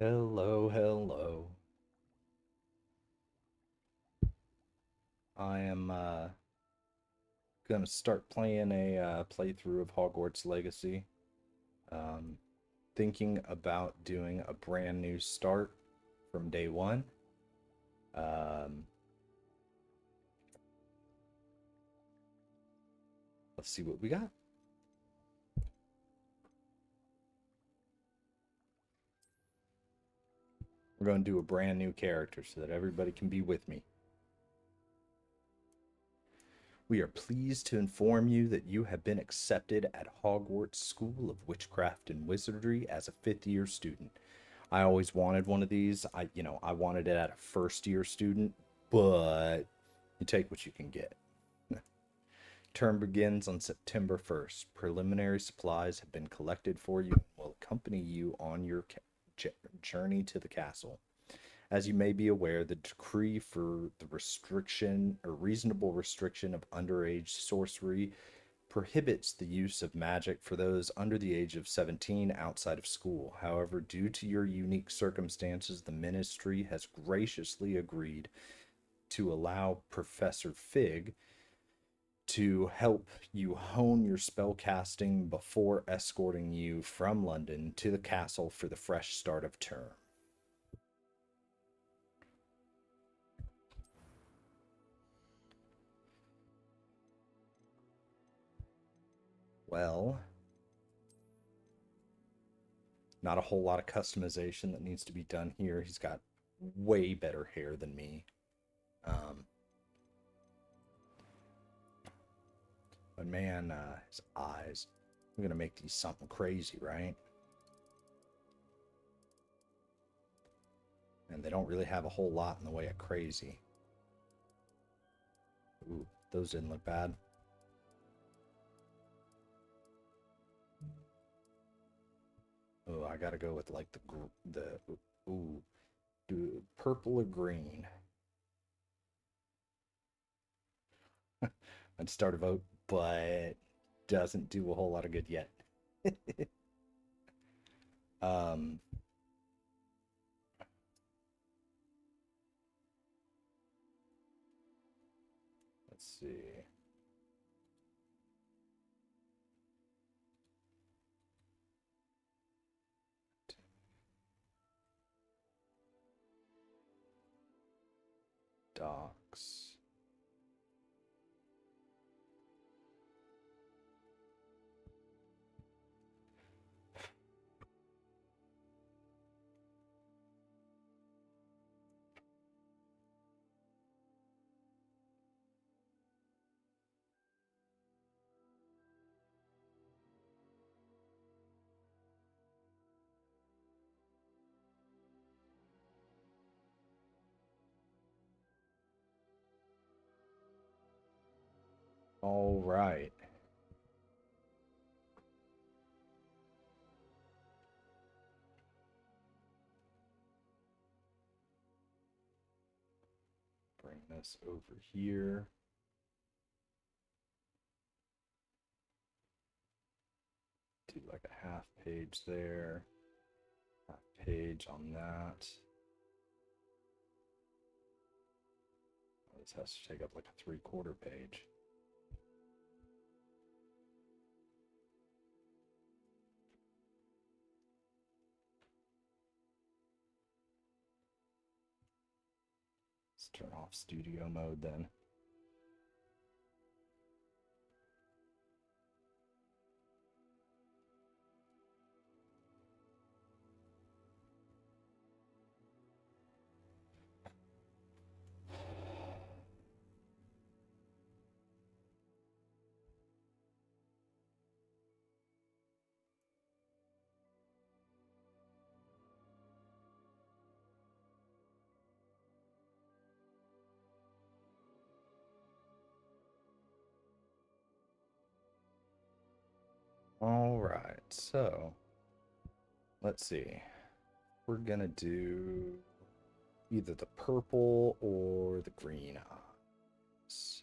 Hello, hello. I am gonna start playing a playthrough of Hogwarts Legacy. Um, Thinking about doing a brand new start from day one. Um, let's see what we got. We're gonna do a brand new character so that everybody can be with me. We are pleased to inform you that you have been accepted at Hogwarts School of Witchcraft and Wizardry as a fifth year student. I always wanted one of these. I wanted it at a first year student, but you take what you can get. Term begins on September 1st. Preliminary supplies have been collected for you and will accompany you on your journey to the castle. As you may be aware, the decree for the restriction or reasonable restriction of underage sorcery prohibits the use of magic for those under the age of 17 outside of school. However, due to your unique circumstances, the ministry has graciously agreed to allow Professor Fig to help you hone your spell casting before escorting you from London to the castle for the fresh start of term. Well, not a whole lot of customization that needs to be done here. He's got way better hair than me. Um, but man, his eyes. I'm gonna make these something crazy, right? And they don't really have a whole lot in the way of crazy. Ooh, those didn't look bad. Oh, I gotta go with like the ooh, do purple or green. I'd start a vote, but doesn't do a whole lot of good yet. um, let's see. Docs. All right. Bring this over here. Do like a half page there, half page on that. This has to take up like a three-quarter page. Let's turn off studio mode then. All right, so let's see. We're gonna do either the purple or the green eyes.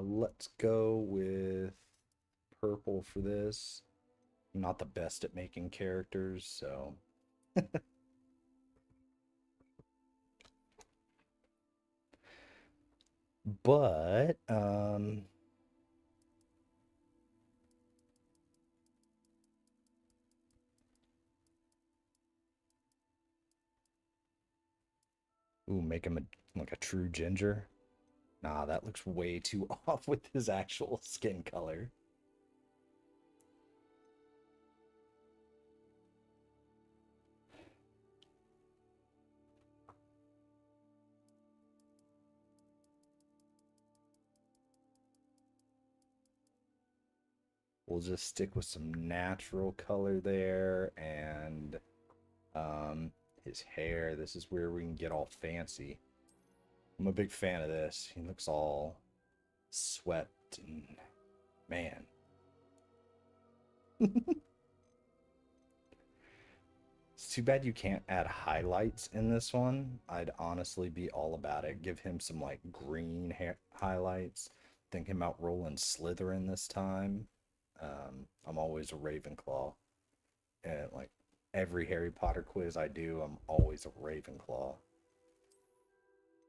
Let's go with purple for this. I'm not the best at making characters, so but ooh, make him like a true ginger. Nah, that looks way too off with his actual skin color. We'll just stick with some natural color there, and his hair. This is where we can get all fancy. I'm a big fan of this. He looks all swept and man. It's too bad you can't add highlights in this one. I'd honestly be all about it. Give him some like green hair highlights. Thinking about rolling Slytherin this time. I'm always a Ravenclaw. And like every Harry Potter quiz I do, I'm always a Ravenclaw.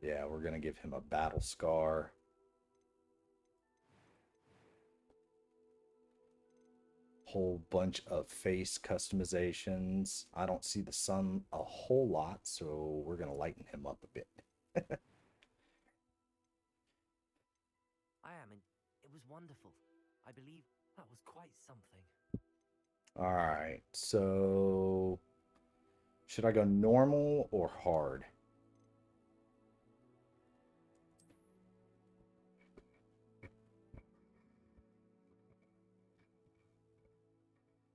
Yeah, we're gonna give him a battle scar. Whole bunch of face customizations. I don't see the sun a whole lot, so we're gonna lighten him up a bit. I am, and it was wonderful. I believe that was quite something. All right, so should I go normal or hard? I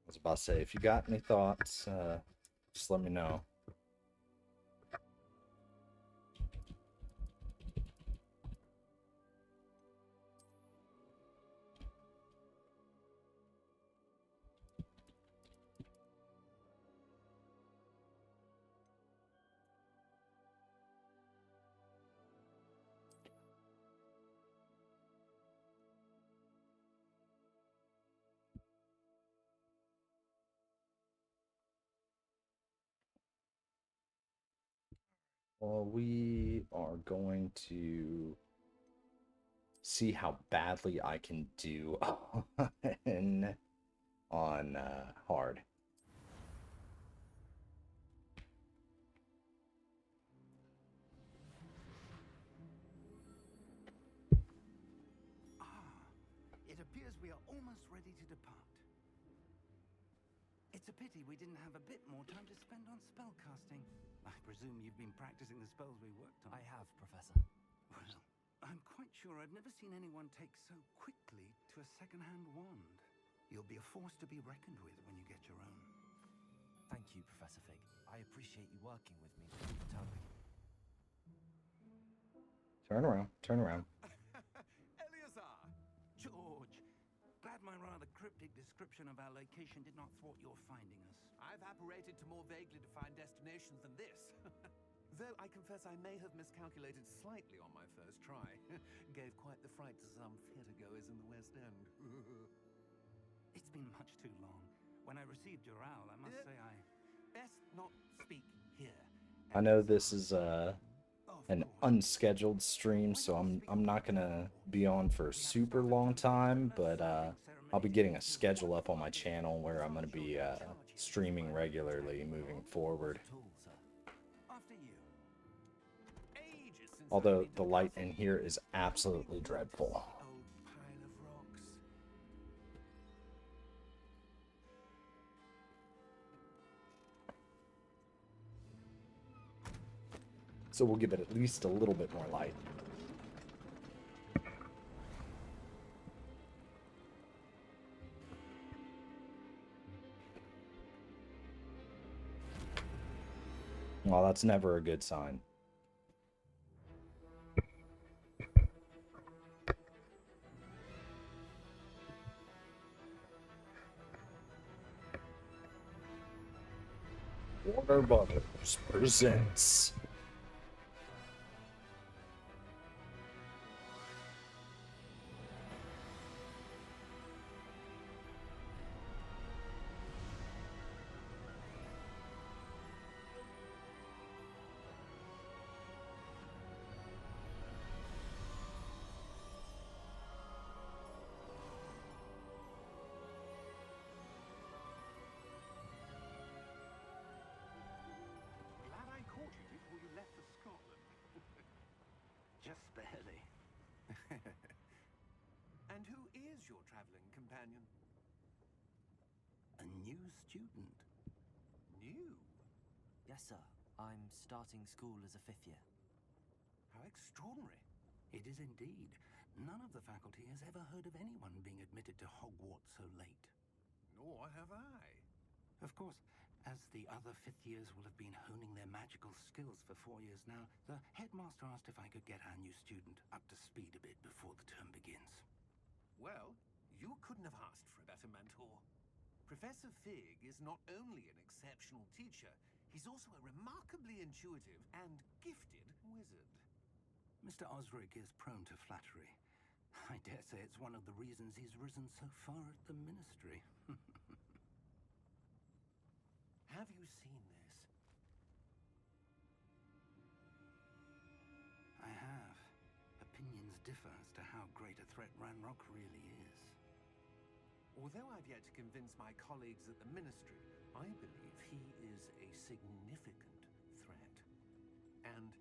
was about to say, if you got any thoughts, just let me know. Well, we are going to see how badly I can do on hard. It appears we are almost ready to depart. It's a pity we didn't have a bit more time to spend on spellcasting. I presume you've been practicing the spells we worked on. I have, Professor. Well, I'm quite sure I've never seen anyone take so quickly to a second-hand wand. You'll be a force to be reckoned with when you get your own. Thank you, Professor Fig. I appreciate you working with me through the token. Turn around, turn around. Eleazar! George! Glad my rather cryptic description of our location did not thwart your finding us. I've apparated to more vaguely defined destinations than this. Though I confess I may have miscalculated slightly on my first try. Gave quite the fright to some theatergoers in the West End. It's been much too long. When I received your owl, I must say I... Best not speak here. I know this is an unscheduled stream, so I'm not gonna be on for a super long time, but I'll be getting a schedule up on my channel where I'm gonna be streaming regularly moving forward. After you. Ages since Although the light in here is absolutely dreadful. Old pile of rocks. So we'll give it at least a little bit more light. Well, that's never a good sign. Warner Brothers presents just barely. And who is your traveling companion? A new student. New? Yes, sir. I'm starting school as a 5th year. How extraordinary. It is indeed. None of the faculty has ever heard of anyone being admitted to Hogwarts so late. Nor have I. Of course, as the other 5th years will have been honing their magical skills for 4 years now, the headmaster asked if I could get our new student up to speed a bit before the term begins. Well, you couldn't have asked for a better mentor. Professor Fig is not only an exceptional teacher, he's also a remarkably intuitive and gifted wizard. Mr. Osric is prone to flattery. I dare say it's one of the reasons he's risen so far at the ministry. Have you seen this? I have. Opinions differ as to how great a threat Ranrock really is. Although I've yet to convince my colleagues at the ministry, I believe he is a significant threat. And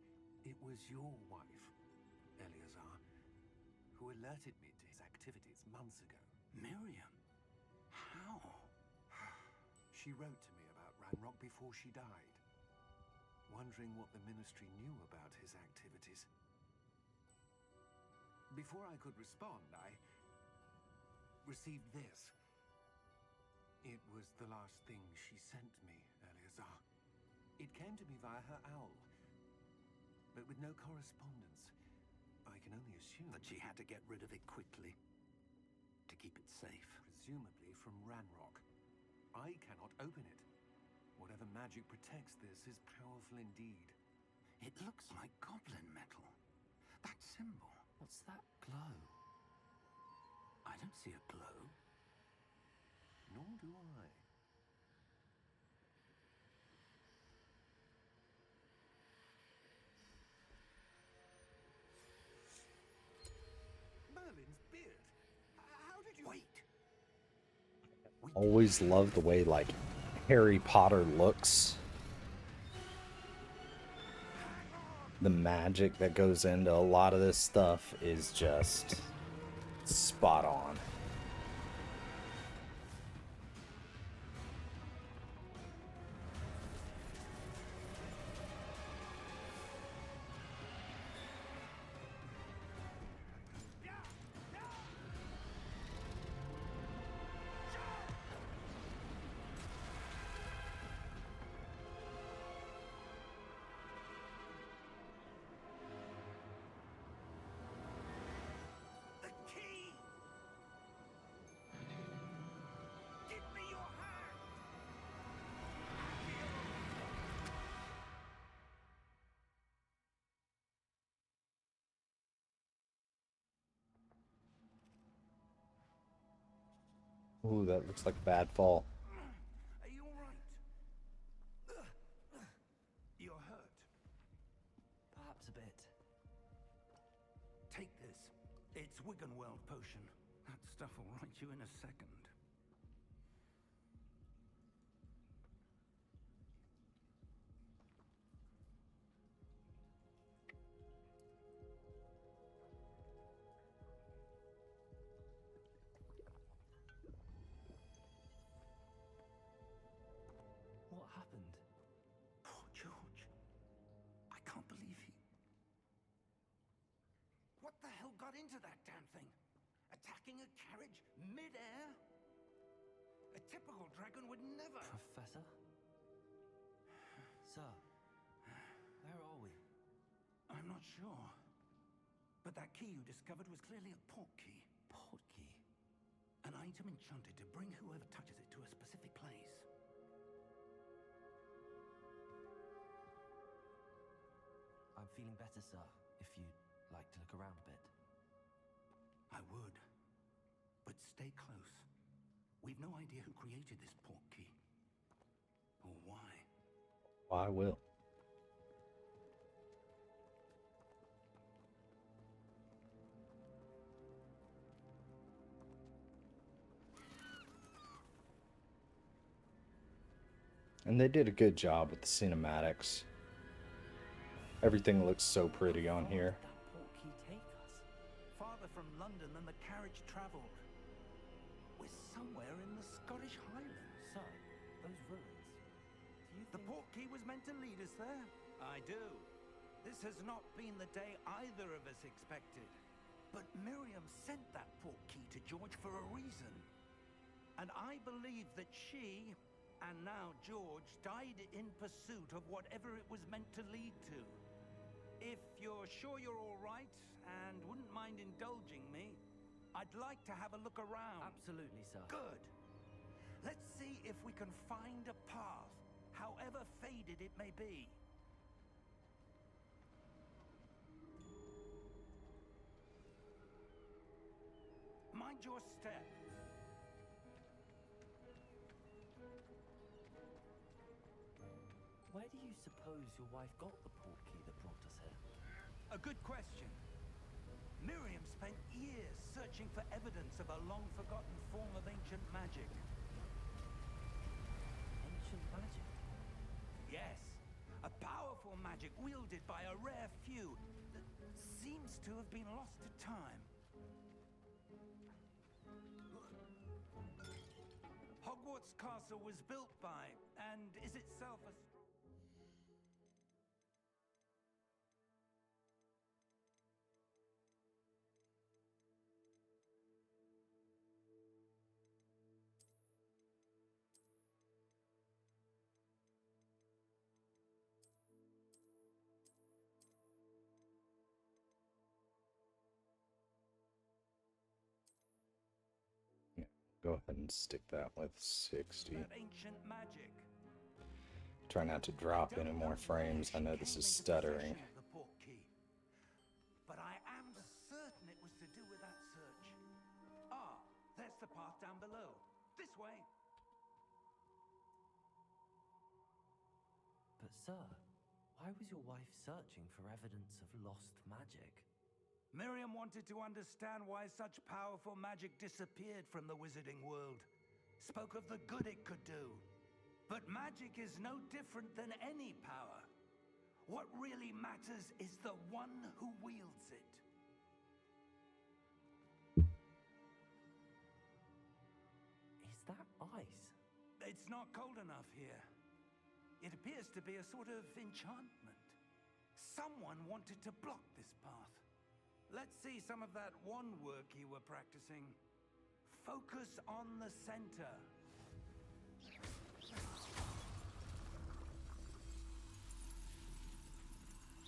it was your wife, Eleazar, who alerted me to his activities months ago. Miriam? How? She wrote to me about Ranrock before she died, wondering what the ministry knew about his activities. Before I could respond, I received this. It was the last thing she sent me, Eleazar. It came to me via her owl, but with no correspondence. I can only assume That she had to get rid of it quickly to keep it safe. presumably from Ranrock. I cannot open it. Whatever magic protects this is powerful indeed. It looks like goblin metal. That symbol. What's that glow? I don't see a glow. Nor do I. Merlin's beard. How did you... Wait. We Always love the way like Harry Potter looks. The magic that goes into a lot of this stuff is just spot on. The key! Give me your hand! Ooh, that looks like a bad fall. Are you all right? You're hurt. Perhaps a bit. Take this. It's Wiggenweld potion. That stuff will right you in a second. What happened? Poor George. I can't believe he... What the hell got into that damn thing? Attacking a carriage mid-air? A typical dragon would never... Professor? Sir, where are we? I'm not sure. But that key you discovered was clearly a port key. Port key? An item enchanted to bring whoever touches it to a specific place. I'm feeling better, sir, if you'd like to look around a bit. I would. But stay close. We've no idea who created this port key. Or why. I will. And they did a good job with the cinematics. Everything looks so pretty on here. That port key from London than the carriage travelled. We're somewhere in the Scottish Highlands. Sir, those ruins. Do you The think... portkey was meant to lead us there? I do. This has not been the day either of us expected. But Miriam sent that portkey to George for a reason. And I believe that she, and now George, died in pursuit of whatever it was meant to lead to. If you're sure you're all right, and wouldn't mind indulging me, I'd like to have a look around. Absolutely, sir. Good. Let's see if we can find a path, however faded it may be. Mind your step. Where do you suppose your wife got the portkey that brought us here? A good question. Miriam spent years searching for evidence of a long-forgotten form of ancient magic. Ancient magic? Yes, a powerful magic wielded by a rare few that seems to have been lost to time. Hogwarts Castle was built by, and is itself a... Go ahead and stick that with 60. that ancient magic. Try not to drop any more frames. I know this is stuttering. The portkey. But I am certain it was to do with that search. Ah, there's the path down below. This way. But sir, why was your wife searching for evidence of lost magic? Miriam wanted to understand why such powerful magic disappeared from the wizarding world. Spoke of the good it could do. But magic is no different than any power. What really matters is the one who wields it. Is that ice? It's not cold enough here. It appears to be a sort of enchantment. Someone wanted to block this path. Let's see some of that wand work you were practicing. Focus on the center.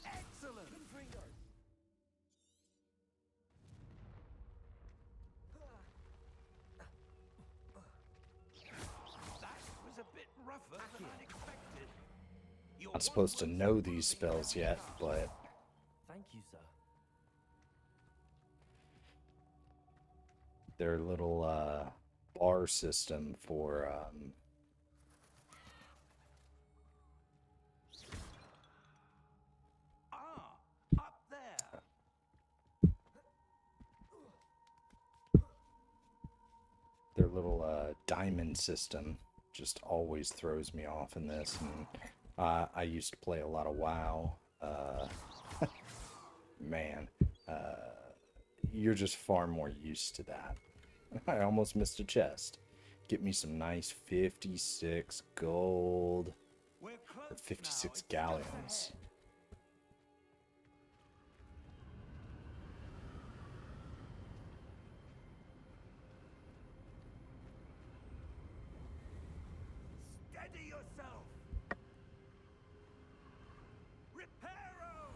Excellent! That was a bit rougher than I'd expected. Your I'm supposed to wand know work's these improving spells every yet, cast. but Thank you, sir. their little bar system for Ah, up there. their little diamond system just always throws me off in this. And I used to play a lot of WoW. Man, you're just far more used to that. I almost missed a chest. Get me some nice 56 gold We're close or now. 56 It's just galleons. ahead. Steady yourself. Reparo.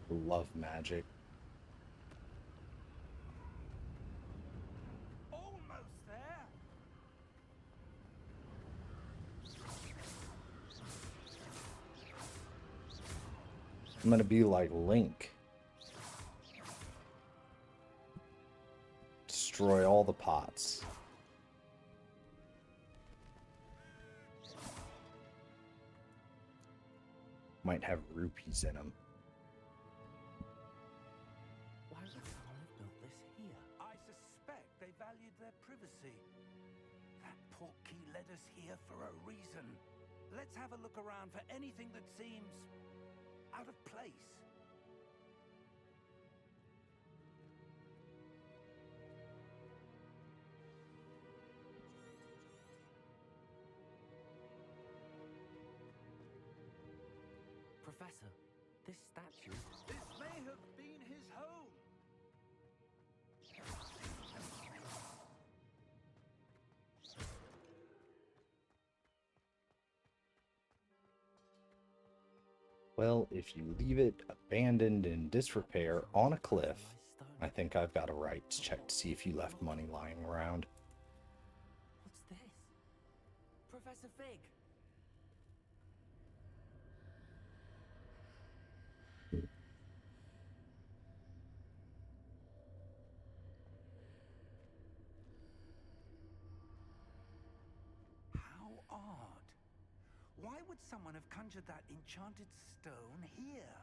Love magic. Almost there. I'm gonna be like Link. Destroy all the pots. Might have rupees in them. Why would someone have built this here? I us here for a reason. Let's have a look around for anything that seems out of place. Professor, this statue... This may have been his home. Well, if you leave it abandoned in disrepair on a cliff, I think I've got a right to check to see if you left money lying around. What's this? Professor Fig! How odd. Why would someone have conjured that enchanted stone here?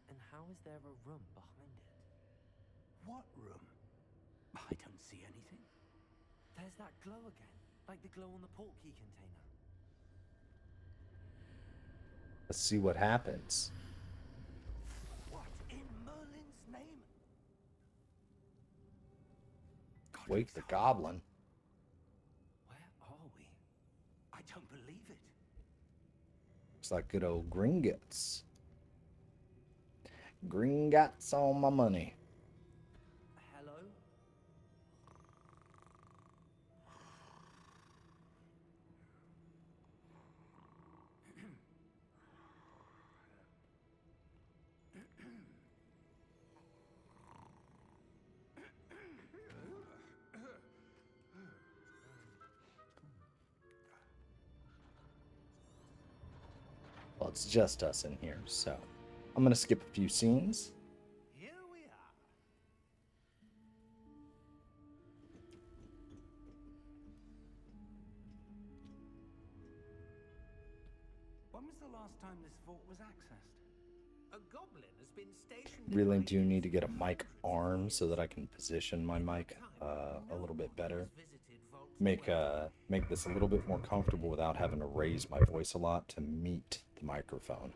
And how is there a room behind it? What room? I don't see anything. There's that glow again, like the glow on the portkey container. Let's see what happens. What in Merlin's name? God, Wake the it's goblin. Where are we? I don't believe it. Looks like good old Gringotts. Gringotts on my money. Hello? Well, it's just us in here, so I'm gonna skip a few scenes. Here we are. When was the last time this vault was accessed? A goblin has been stationed. Really do need to get a mic arm so that I can position my mic a little bit better. Make this a little bit more comfortable without having to raise my voice a lot to meet the microphone.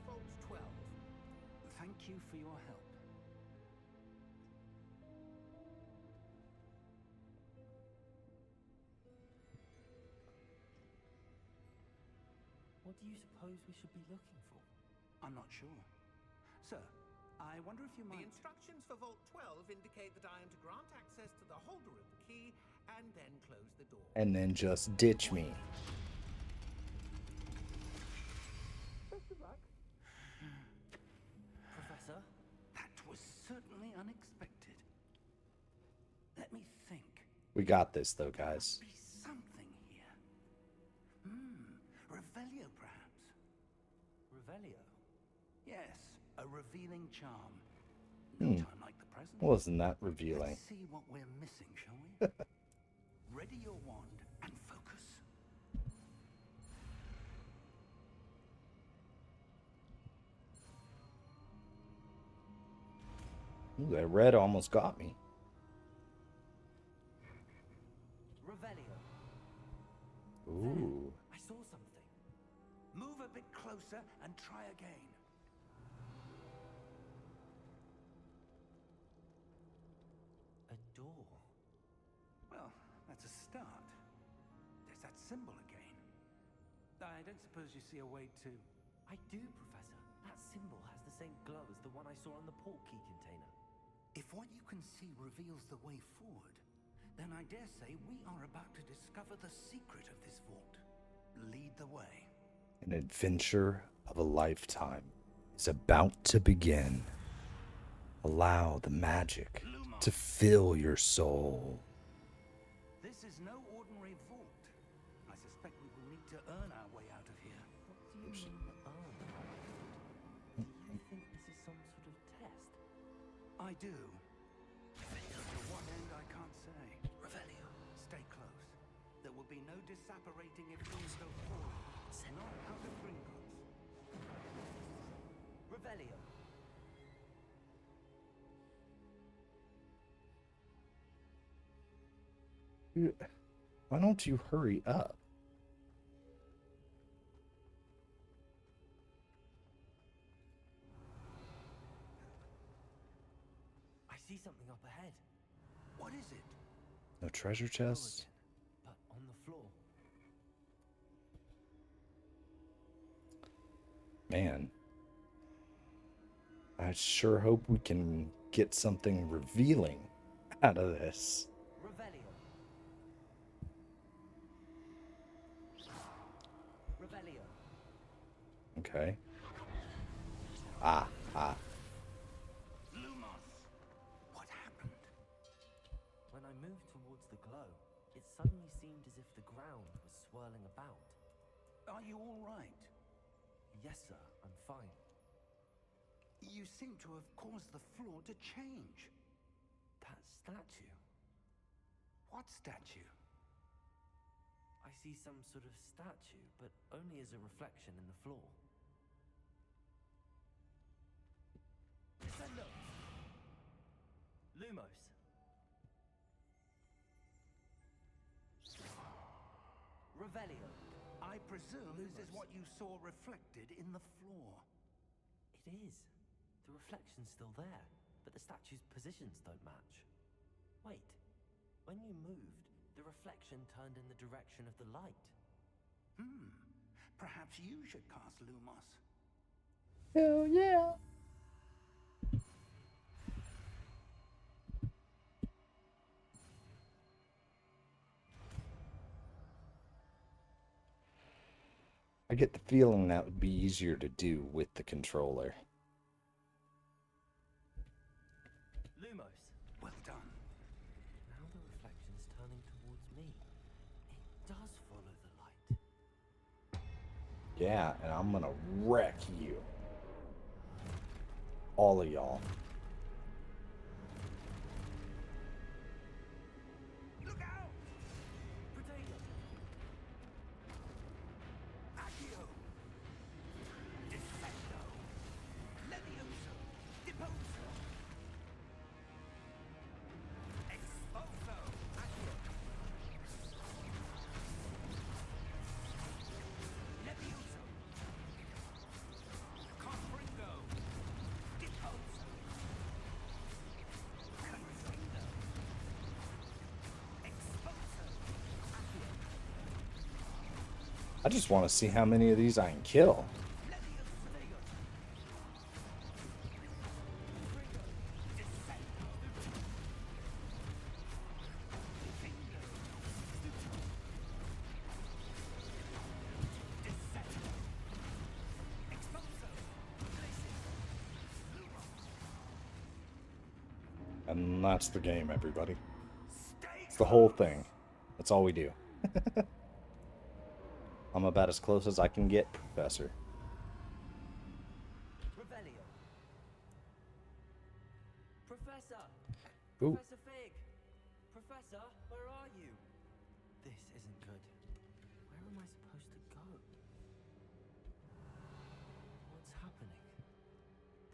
Vault 12. Thank you for your help. What do you suppose we should be looking for? I'm not sure. Sir, I wonder if you The might... instructions for Vault 12 indicate that I am to grant access to the holder of the key and then close the door. And then just ditch me. Best of luck. Professor? That was certainly unexpected. Let me think. We got this though, guys. Be something here. Revelio, perhaps. Revelio? Yes, a revealing charm. No time like the present. Wasn't that revealing? Let's see what we're missing, shall we? Ready your wand and focus. Ooh, that red almost got me. Revelio. Ooh. I saw something. Move a bit closer and try again. A door. Well, that's a start. There's that symbol again. I don't suppose you see a way to... I do, Professor. That symbol has the same glow as the one I saw on the portkey container. If what you can see reveals the way forward, then I dare say we are about to discover the secret of this vault. Lead the way. An adventure of a lifetime is about to begin. Allow the magic to fill your soul. This is no ordinary vault. I suspect we will need to earn our way out of here. What do you mean, do you think this is some sort of test? I do. To what end, I can't say. Revelio. Stay close. There will be no disapparating if things go forward. Not out of Gringotts. Revelio. Dude, why don't you hurry up? I see something up ahead. What is it? No treasure Go chests? again, but on the floor. Man, I sure hope we can get something revealing out of this. Revelio. Revelio. Okay. Ah, ah. Lumos! What happened? When I moved towards the glow, it suddenly seemed as if the ground was swirling about. Are you all right? Yes, sir, I'm fine. You seem to have caused the floor to change. That statue. What statue? I see some sort of statue, but only as a reflection in the floor. Descendo! Lumos. Revelio. I presume this is what you saw reflected in the floor. It is. The reflection's still there, but the statue's positions don't match. Wait. When you moved, the reflection turned in the direction of the light. Perhaps you should cast Lumos. Hell yeah. I get the feeling that would be easier to do with the controller. Lumos. Well done. Now the reflection's turning towards me. It does follow the light. Yeah, and I'm gonna wreck you. All of y'all. Look out! Potato. Accio! Descendo! Levioso! Deposo! Exposo! Accio! Levioso! Confringo! Deposo! Confringo! Exposo! Accio! I just want to see how many of these I can kill. And that's the game, everybody. It's the whole thing. That's all we do. I'm about as close as I can get, Professor. Revelio. Professor! Ooh. Professor Fig! Professor, where are you? This isn't good. Where am I supposed to go? What's happening?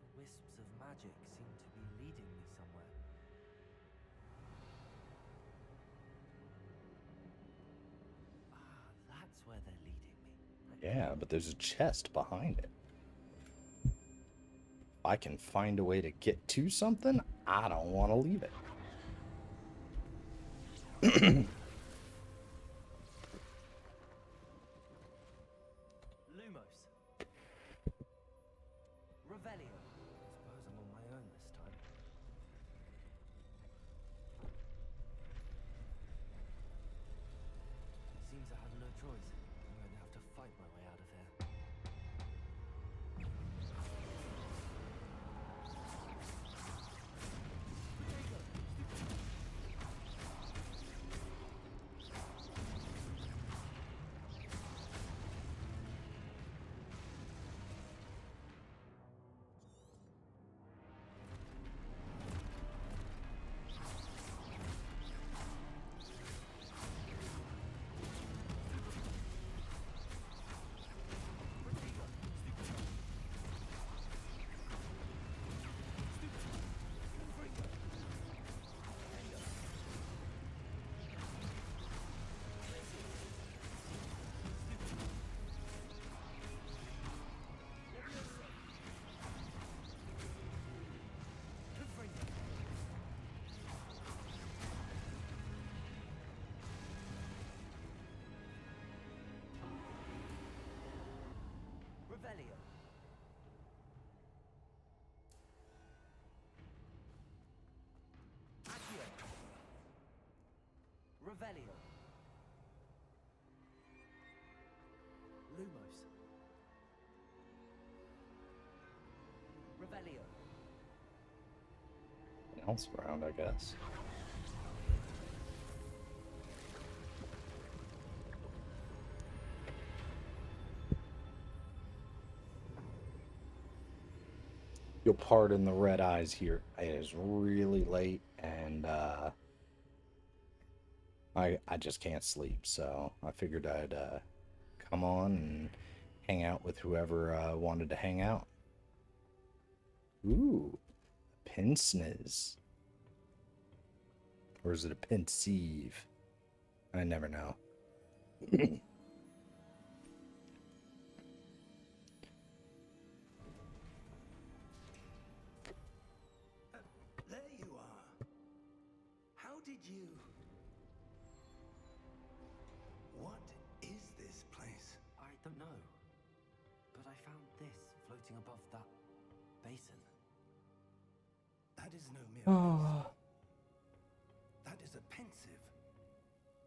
The wisps of magic seem to be leading me somewhere. Ah, that's where they're leading me. Yeah, but there's a chest behind it. If I can find a way to get to something, I don't want to leave it. Lumos. Revelio. Suppose I'm on my own this time. Seems I have no choice. I'm going to have to fight my way out of here. Else around, I guess. You'll pardon the red eyes here. It is really late, and I just can't sleep, so I figured I'd come on and hang out with whoever wanted to hang out. Ooh, pince-nez. Or is it a pensieve? I never know. There you are. How did you... What is this place? I don't know. But I found this floating above that basin. That is no mere Oh. place. That is a pensive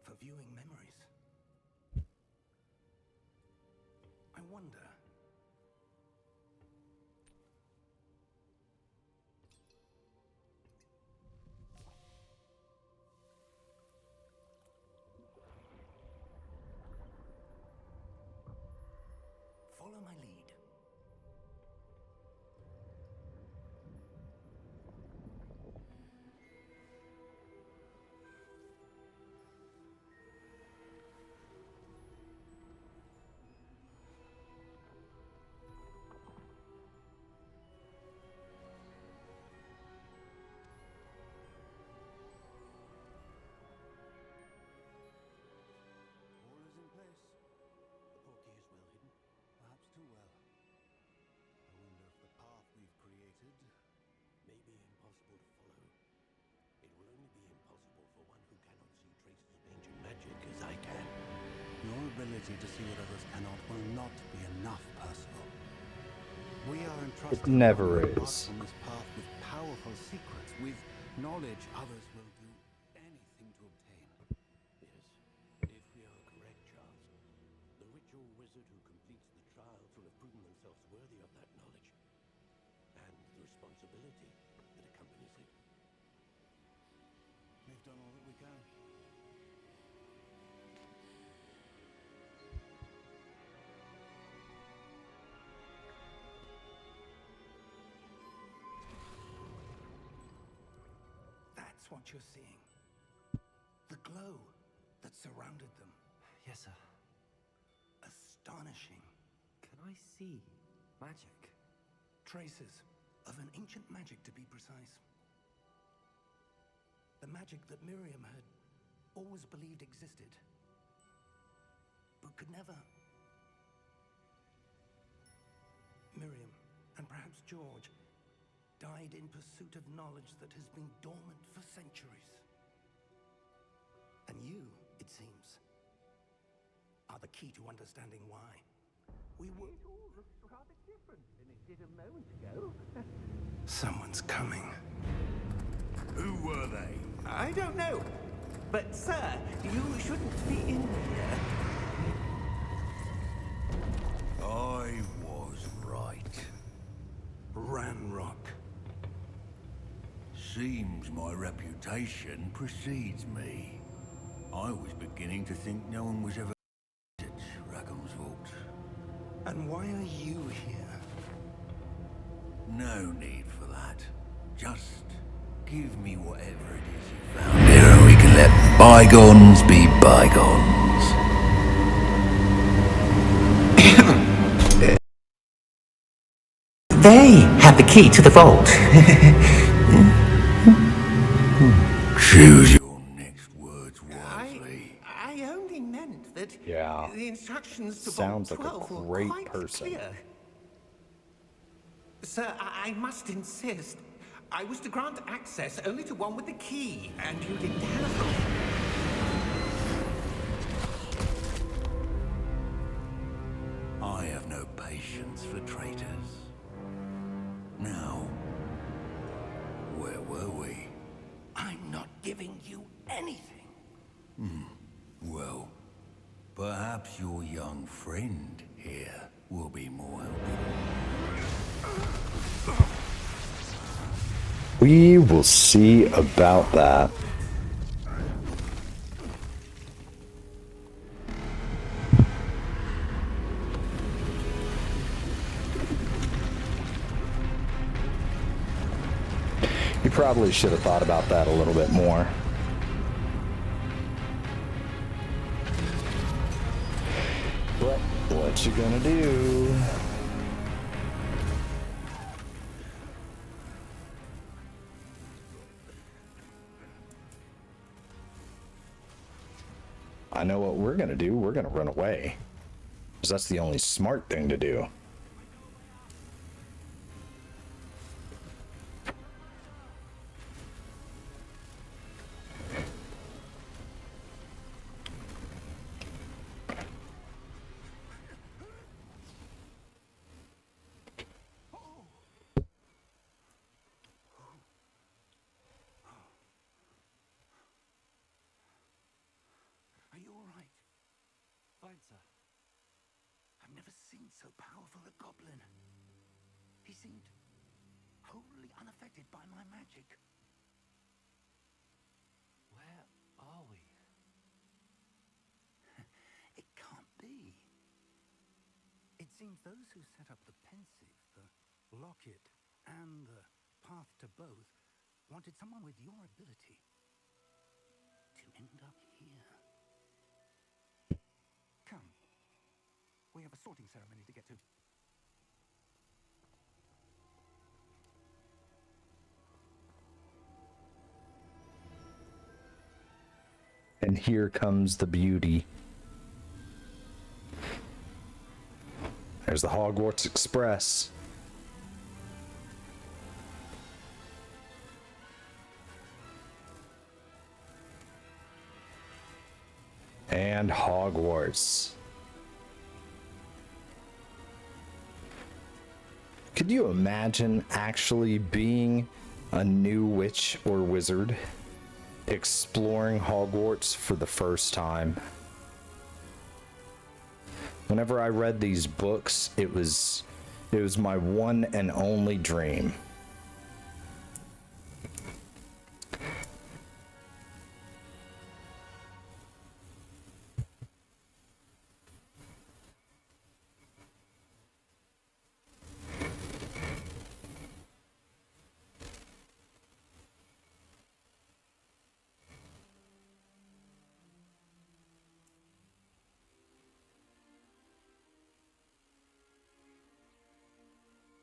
for viewing memories. I wonder... Follow my lead. All is in place. The portkey is well hidden, perhaps too well. I wonder if the path we've created May be impossible to follow. It will only be impossible for one who cannot see traces of ancient magic as I can. Your ability to see what others cannot will not be enough, Percival. We are entrusted It never to wander apart is. from this path with powerful secrets, with knowledge others will do anything to obtain. Yes, if we are correct, Charles. The ritual wizard who completes the trials will have proven themselves worthy of that knowledge. And the responsibility that accompanies it. We've done all that we can. That's what you're seeing. The glow that surrounded them. Yes, sir. Astonishing. Can I see magic? Traces of an ancient magic, to be precise. The magic that Miriam had always believed existed, but could never. Miriam, and perhaps George, died in pursuit of knowledge that has been dormant for centuries. And you, it seems, are the key to understanding why. We were... It all looks rather different than it did a moment ago. Someone's coming. Who were they? I don't know. But, sir, you shouldn't be in here. I was right. Ranrock. Seems my reputation precedes me. I was beginning to think no one was ever at Rackham's Vault. And why are you here? No need for that. Just give me whatever it is you found here and we can let bygones be bygones. They have the key to the vault. Choose your next words wisely. I only meant that Yeah. the instructions to Sounds Vault like a 12 were great quite person. clear. Sir, I must insist. I was to grant access only to one with the key, and you didn't have them. I have no patience for traitors. Now, where were we? I'm not giving you anything. Well, perhaps your young friend here will be more helpful. We will see about that. You probably should have thought about that a little bit more. But what you gonna do? I know what we're gonna do. We're gonna run away. Because that's the only smart thing to do. Are you all right? Fine, sir. I've never seen so powerful a goblin. He seemed wholly unaffected by my magic. Where are we? It can't be. It seems those who set up the pensive, the locket, and the path to both wanted someone with your ability to end up here. Come. We have a sorting ceremony to get to. And here comes the beauty. There's the Hogwarts Express. And Hogwarts. Could you imagine actually being a new witch or wizard, exploring Hogwarts for the first time? Whenever I read these books, it was my one and only dream.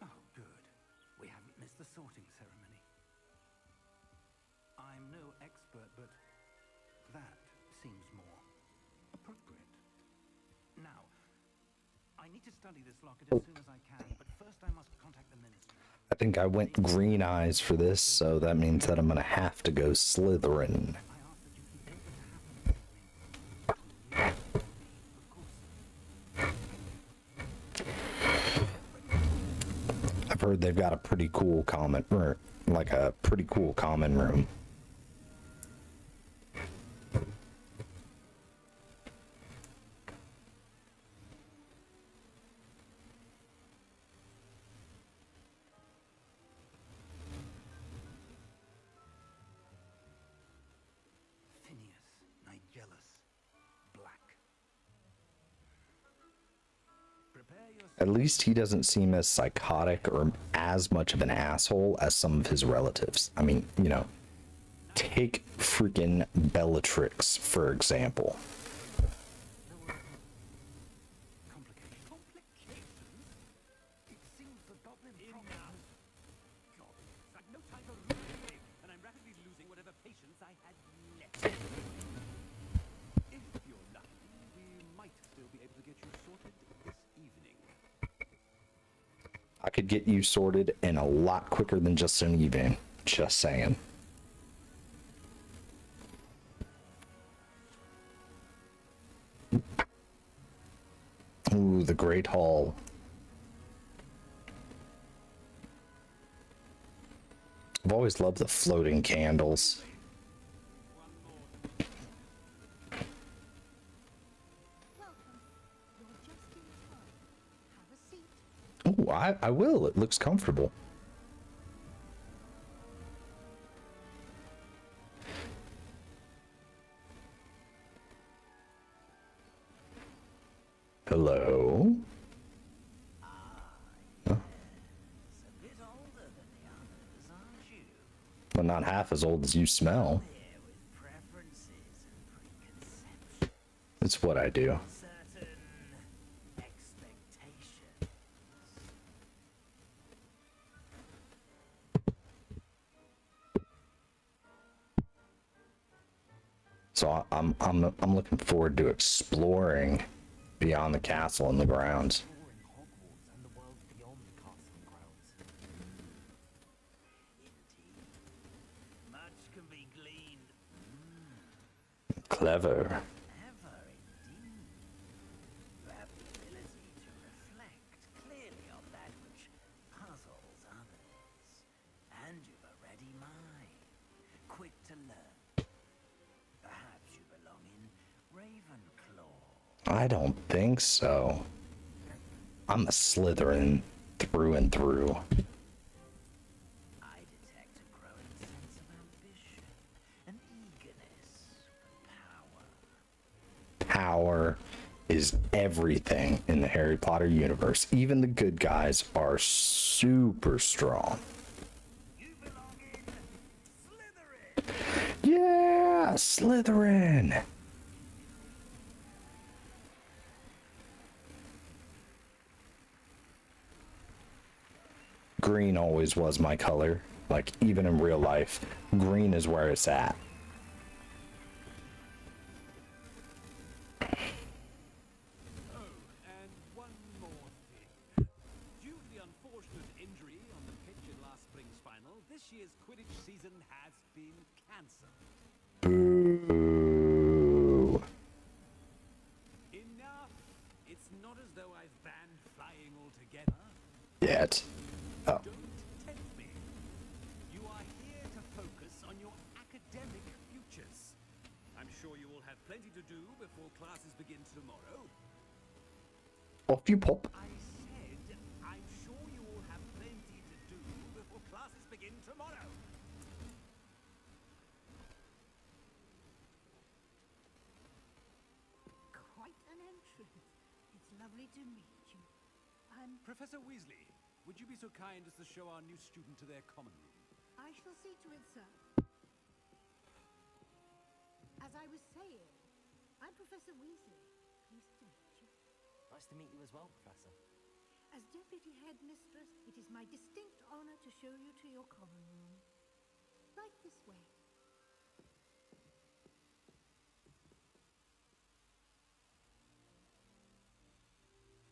Oh, good. We haven't missed the sorting ceremony. I'm no expert, but that seems more appropriate. Now, I need to study this locket as soon as I can, but first I must contact the ministry. I think I went green eyes for this, so that means that I'm gonna have to go Slytherin. I ask that you keep all that happens between you and me, of course. I've heard they've got a pretty cool common, or like a pretty cool common room. Phineas, Nigellus, Black. Prepare yourself. At least he doesn't seem as psychotic or as much of an asshole as some of his relatives. I mean, you know, take freaking Bellatrix, for example. Complications? It seems the goblin problem. I've no time for reasoning, and I'm rapidly losing whatever patience I had left. If you're lucky, we might still be able to get you sorted this evening. I could get you sorted in a lot quicker than just an evening. Just saying. Ooh, the Great Hall. I've always loved the floating candles. Welcome. You're just in time. Have a seat. Ooh, I will. It looks comfortable. But not half as old as you smell. Here with preferences and preconceptions, It's what I do. certain expectations. So I'm looking forward to exploring beyond the castle and the grounds. Exploring Hogwarts and the world beyond the castle and grounds. Indeed. Much can be gleaned. Clever. Ever indeed. You have the ability to reflect clearly on that which puzzles others. And you've a ready mind. Quick to learn. Perhaps you belong in Ravenclaw. I don't think so. I'm a Slytherin through and through. I detect a growing sense of ambition, an eagerness for power. Power is everything in the Harry Potter universe. Even the good guys are super strong. You belong in Slytherin! Yeah, Slytherin. Green always was my color. Like, even in real life, green is where it's at. Oh, and one more thing. Due to the unfortunate injury on the pitch in last spring's final, this year's Quidditch season has been cancelled. Boo. Enough! It's not as though I've banned flying altogether. Yet. Oh. Don't tempt me. You are here to focus on your academic futures. I'm sure you will have plenty to do before classes begin tomorrow. Off you pop. I said, I'm sure you will have plenty to do before classes begin tomorrow. Quite an entrance. It's lovely to meet you. Professor Weasley, would you be so kind as to show our new student to their common room? I shall see to it, sir. As I was saying, I'm Professor Weasley. Pleased to meet you. Nice to meet you as well, Professor. As Deputy Headmistress, it is my distinct honor to show you to your common room. Right this way.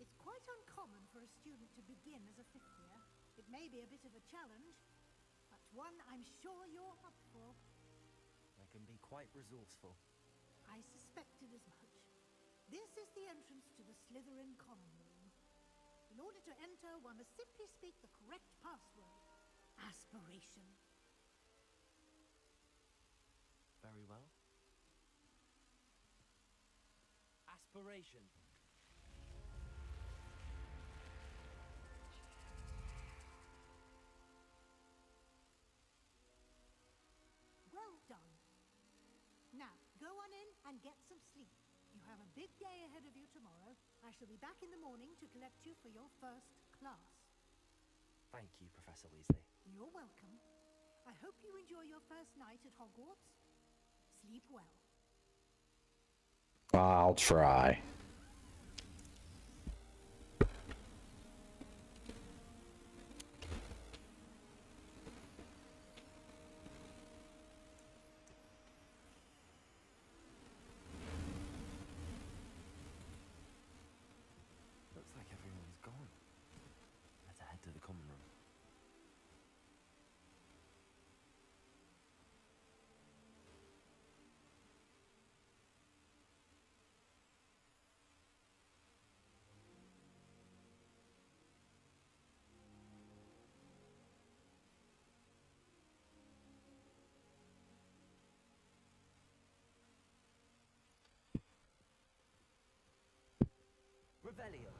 It's quite uncommon for a student to begin as a fifth year. It may be a bit of a challenge, but one I'm sure you're up for. I can be quite resourceful. I suspected as much. This is the entrance to the Slytherin common room. In order to enter, one must simply speak the correct password. Aspiration. Very well. Aspiration. Well done. Now, go on in and get some sleep. You have a big day ahead of you tomorrow. I shall be back in the morning to collect you for your first class. Thank you, Professor Weasley. You're welcome. I hope you enjoy your first night at Hogwarts. Sleep well. I'll try. Looks like everyone's gone. Better head to the common room. Revelio.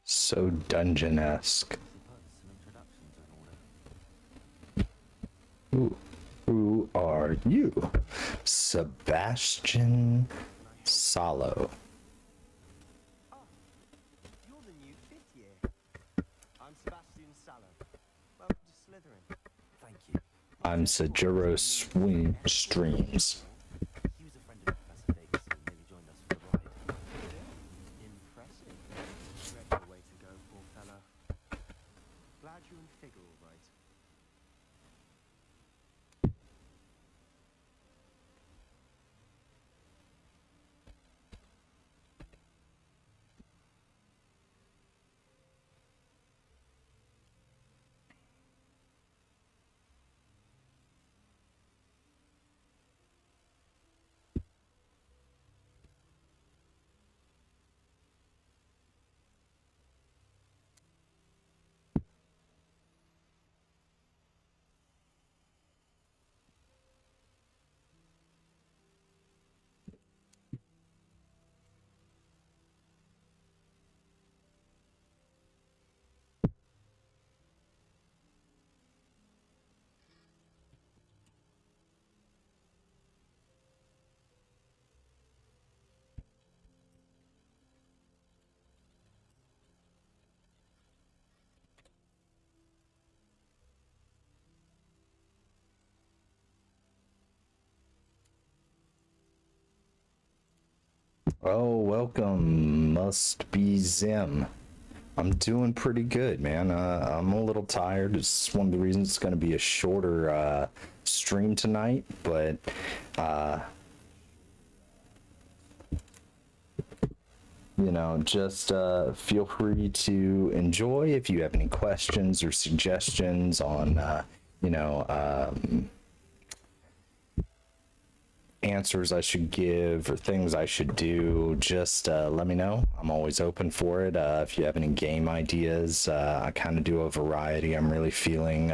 So dungeon-esque. Suppose some introductions are in order. Who are are you? Sebastian Salo. Oh, you're the new fifth year. I'm Sebastian Salo. Welcome to Slytherin. Thank you. I'm Sajuro Streams. He was a friend of Professor Legacy and nearly joined us for the ride. Impressive. Dreadful way to go, poor fella. Glad you and Fig are all right. Oh, welcome. Must be Zim. I'm doing pretty good, man. I'm a little tired. It's one of the reasons it's going to be a shorter stream tonight, but you know, just feel free to enjoy if you have any questions or suggestions on, you know, answers I should give or things I should do. Just let me know. I'm always open for it. If you have any game ideas, I kind of do a variety. I'm really feeling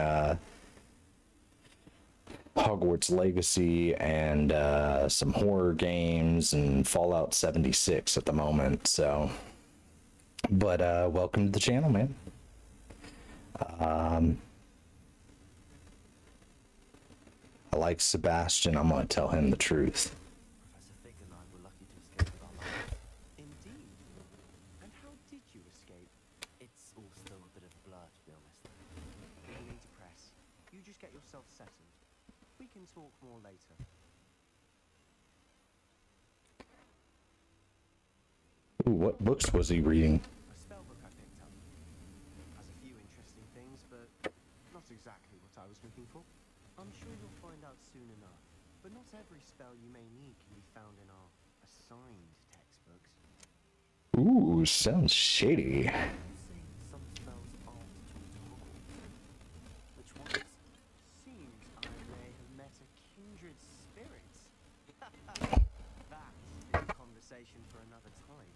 Hogwarts Legacy and some horror games and Fallout 76 at the moment. So, but welcome to the channel, man. I like Sebastian. I'm gonna tell him the truth. Professor Fig and I were lucky to escape with our lives. Indeed. And how did you escape? It's all still a bit of a blur, to be honest. No need to press. You just get yourself settled. We can talk more later. Ooh, what books was he reading? A spell book I picked up. Has a few interesting things, but not exactly what I was looking for. I'm sure you'll find out soon enough. But not every spell you may need can be found in our assigned textbooks. Ooh, sounds shady. Saying some spells aren't taught at Hogwarts. Which ones? Seems I may have met a kindred spirit. That's a conversation for another time.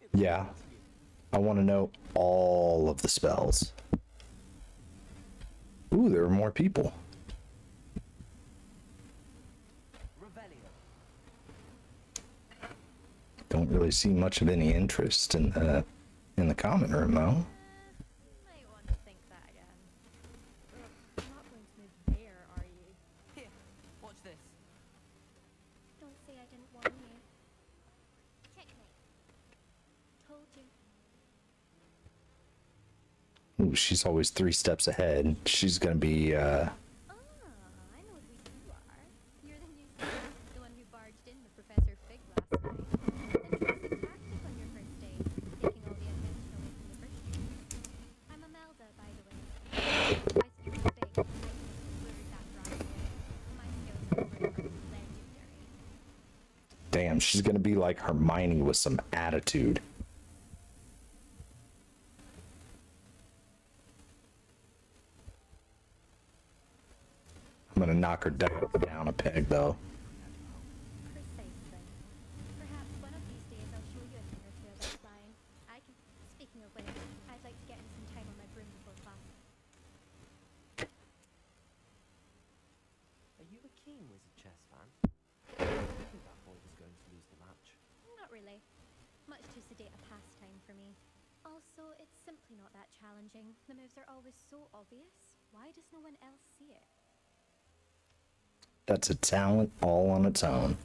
It was Yeah, good to you. I want to know all of the spells. Ooh, there are more people. Revelio. Don't really see much of any interest in the common room, though. Might want to think that again. You're not going to move there, are you? Here, watch this. Don't say I didn't warn you. Checkmate. Told you. Ooh, she's always 3 steps ahead. She's gonna be Ah, I know who you are. You're the new student, the one who barged in with Professor Fig last night. Interesting tactic on your first day, taking all the attention away from the first year. I'm Imelda, by the way. I speak with Fig. I can lure that dragon in. My skills over are legendary. damn. She's gonna be like Hermione with some attitude. I'm gonna knock her down a peg, though. Precisely. Perhaps one of these days I'll show you a thing or two about flying. I can. Speaking of which, I'd like to get in some time on my broom before class. Are you a keen wizard chess fan? I think that boy was going to lose the match. Not really. Much too sedate a pastime for me. Also, it's simply not that challenging. The moves are always so obvious. Why does no one else see it? That's a talent all on its own.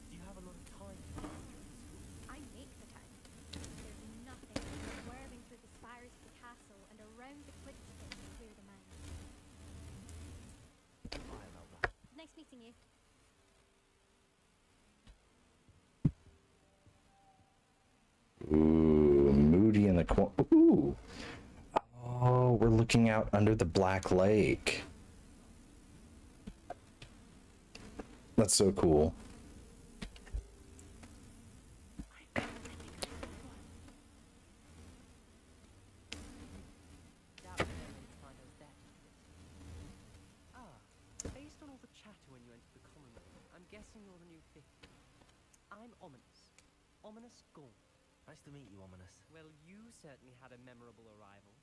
Do you have a lot of time during school? I make the time. There's nothing like swerving through the spires of the castle and around the cliffstone to clear the mind. Hi, Melba. Nice meeting you. Ooh, Moody in the corner. Ooh. Oh, we're looking out under the Black Lake. That's so cool. Doubt you know when to find us there. Ah, based on all the chatter when you entered the common room, I'm guessing you're the new 50. I'm Ominous. Ominous Gaunt. Nice to meet you, Ominous. Well, you certainly had a memorable arrival.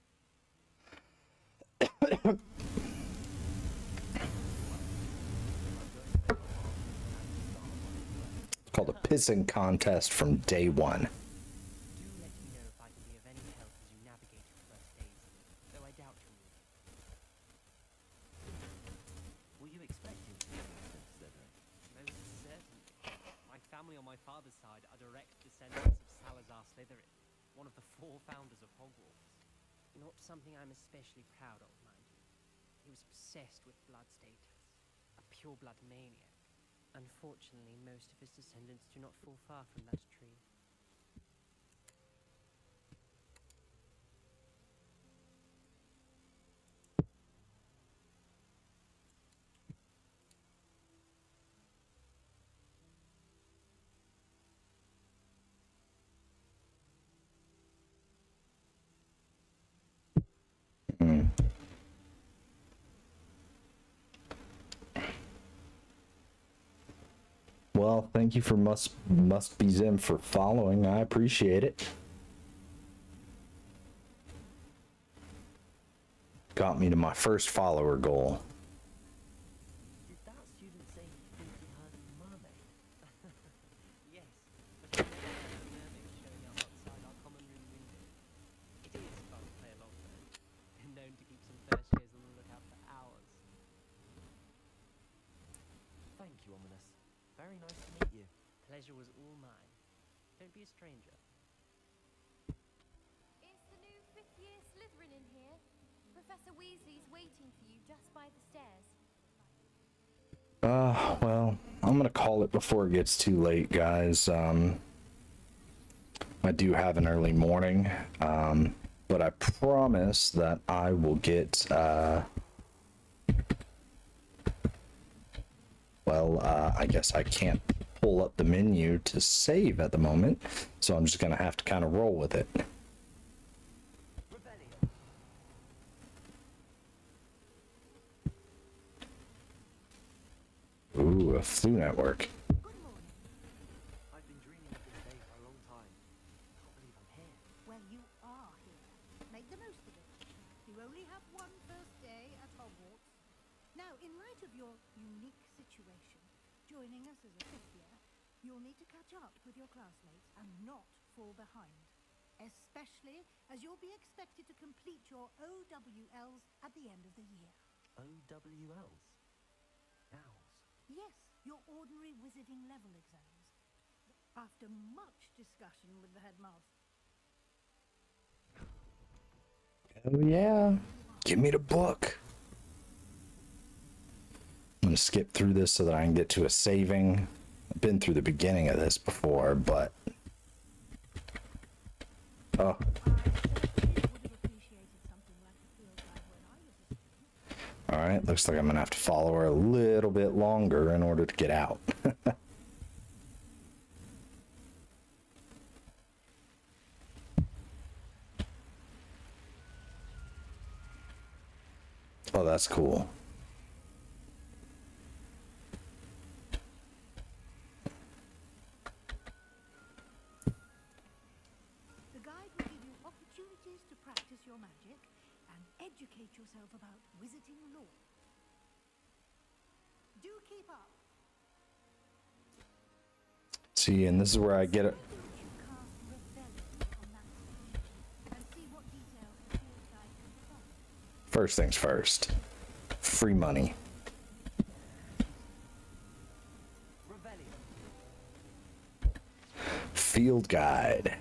It's called a pissing contest from day one. Do let me know if I can be of any help as you navigate your first days, though I doubt you will. Were you expecting to be Slytherin? Most certainly. My family on my father's side are direct descendants of Salazar Slytherin, one of the 4 founders of Hogwarts. Not something I'm especially proud of, mind you. He was obsessed with blood status, a pure-blood maniac. Unfortunately, most of his descendants do not fall far from that tree. Hmm. Well, thank you for must be Zim for following. I appreciate it. Got me to my first follower goal. Did that student say he thinks he heard a mermaid? Yes, but I've never heard of a mermaid showing up outside our common room window. It is fun to play along though. Been known to keep some first years on the lookout for hours. Thank you, Ominous. Very nice to meet you. Pleasure was all mine. Don't be a stranger. Is the new 5th year Slytherin in here? Professor Weasley's waiting for you just by the stairs. Well, I'm gonna call it before it gets too late, guys. I do have an early morning, but I promise that I will get, I guess I can't pull up the menu to save at the moment, so I'm just gonna have to kind of roll with it. Ooh, a flu network. I've been dreaming of this day for a long time. Can't believe I'm here. Well, you are here. Make the most of it. You only have one first day at Hogwarts. Now, in light of your unique situation, joining us as a 5th year, you'll need to catch up with your classmates and not fall behind. Especially as you'll be expected to complete your OWLs at the end of the year. OWLs? Owls. Yes, your ordinary wizarding level exams. After much discussion with the headmaster. Oh yeah, give me the book. I'm gonna skip through this so that I can get to a saving. I've been through the beginning of this before, but oh, all right. Looks like I'm gonna have to follow her a little bit longer in order to get out. Oh, that's cool. The guide will give you opportunities to practice your magic and educate yourself about wizarding lore. Do keep up. See, and this is where I get it. You cast Rebellion on that station and see what details the field guide confirms. First things first. Free money. Field Guide.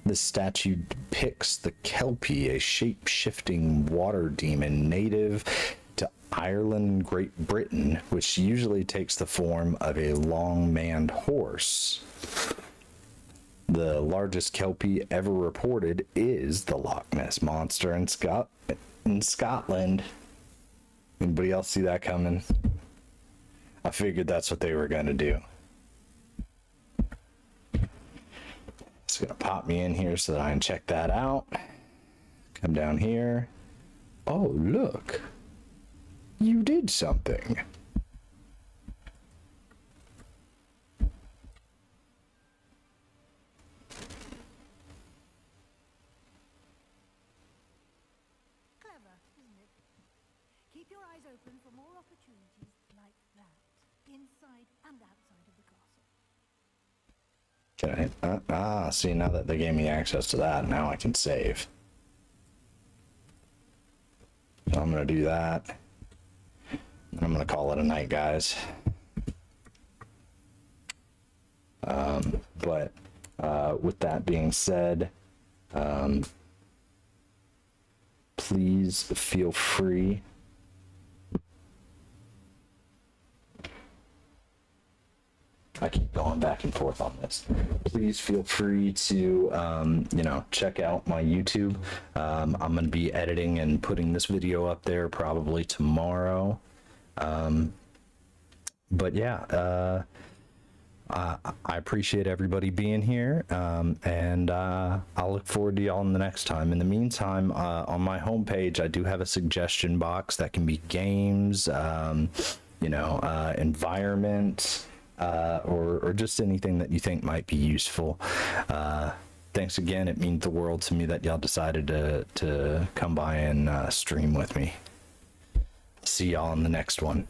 This statue depicts the Kelpie, a shape-shifting water demon native to Ireland and Great Britain, which usually takes the form of a long-maned horse. The largest Kelpie ever reported is the Loch Ness Monster in Scotland. Anybody else see that coming? I figured that's what they were going to do. It's going to pop me in here so that I can check that out. Come down here. Oh, look. You did something. Clever, isn't it? Keep your eyes open for more opportunities like that, inside and outside of the castle. Can I? See, now that they gave me access to that, now I can save. So I'm going to do that. I'm going to call it a night, guys. But with that being said, please feel free I keep going back and forth on this. Please feel free to, check out my YouTube. I'm going to be editing and putting this video up there probably tomorrow. But yeah, I appreciate everybody being here, and I'll look forward to y'all in the next time. In the meantime, on my homepage, I do have a suggestion box that can be games, environment, or just anything that you think might be useful. Thanks again. It means the world to me that y'all decided to come by and stream with me. See y'all in the next one.